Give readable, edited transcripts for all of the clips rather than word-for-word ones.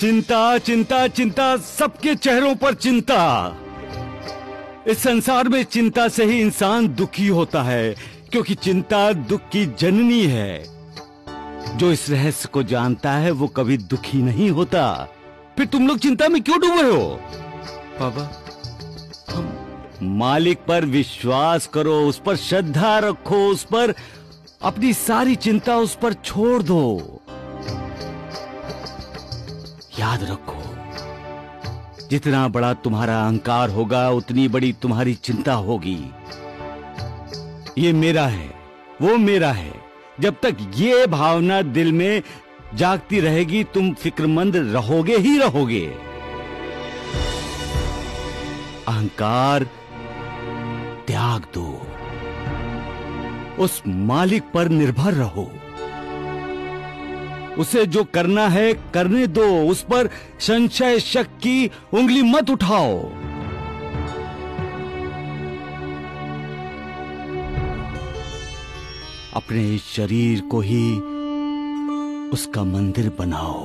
चिंता चिंता चिंता, सबके चेहरों पर चिंता। इस संसार में चिंता से ही इंसान दुखी होता है, क्योंकि चिंता दुख की जननी है। जो इस रहस्य को जानता है वो कभी दुखी नहीं होता। फिर तुम लोग चिंता में क्यों डूबे हो? बाबा, मालिक पर विश्वास करो, उस पर श्रद्धा रखो, उस पर अपनी सारी चिंता उस पर छोड़ दो। याद रखो, जितना बड़ा तुम्हारा अहंकार होगा उतनी बड़ी तुम्हारी चिंता होगी। ये मेरा है, वो मेरा है, जब तक ये भावना दिल में जागती रहेगी तुम फिक्रमंद रहोगे ही रहोगे। अहंकार त्याग दो, उस मालिक पर निर्भर रहो। उसे जो करना है करने दो, उस पर संशय शक की उंगली मत उठाओ। अपने इस शरीर को ही उसका मंदिर बनाओ।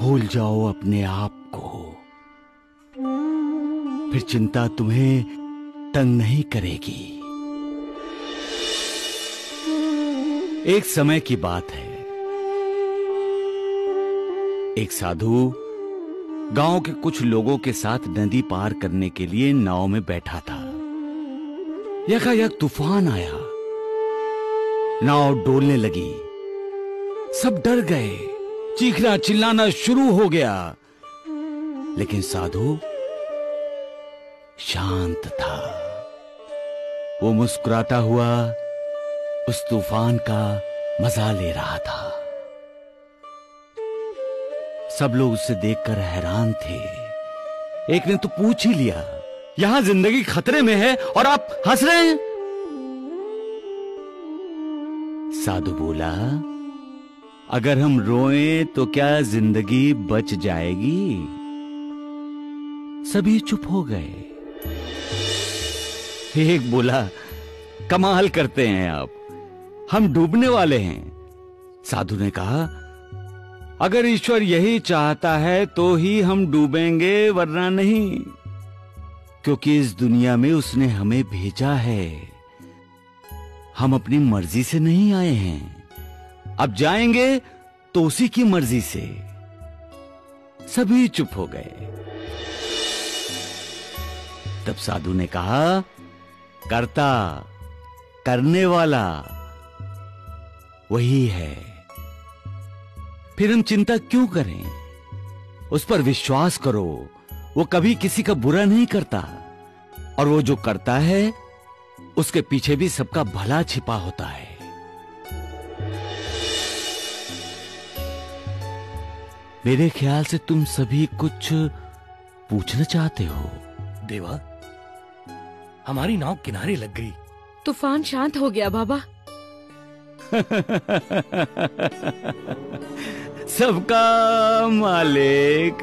भूल जाओ अपने आप को, फिर चिंता तुम्हें तंग नहीं करेगी। एक समय की बात है, एक साधु गांव के कुछ लोगों के साथ नदी पार करने के लिए नाव में बैठा था। यकायक तूफान आया, नाव डोलने लगी। सब डर गए, चीखना चिल्लाना शुरू हो गया, लेकिन साधु शांत था। वो मुस्कुराता हुआ उस तूफान का मजा ले रहा था। सब लोग उसे देखकर हैरान थे। एक ने तो पूछ ही लिया, यहां जिंदगी खतरे में है और आप हंस रहे हैं? साधु बोला, अगर हम रोएं तो क्या जिंदगी बच जाएगी? सभी चुप हो गए। एक बोला, कमाल करते हैं आप, हम डूबने वाले हैं। साधु ने कहा, अगर ईश्वर यही चाहता है तो ही हम डूबेंगे, वरना नहीं, क्योंकि इस दुनिया में उसने हमें भेजा है। हम अपनी मर्जी से नहीं आए हैं, अब जाएंगे तो उसी की मर्जी से। सभी चुप हो गए। तब साधु ने कहा, कर्ता करने वाला वही है, फिर हम चिंता क्यों करें? उस पर विश्वास करो, वो कभी किसी का बुरा नहीं करता, और वो जो करता है उसके पीछे भी सबका भला छिपा होता है। मेरे ख्याल से तुम सभी कुछ पूछना चाहते हो। देवा, हमारी नाव किनारे लग गई। तूफान शांत हो गया बाबा। सबका मालिक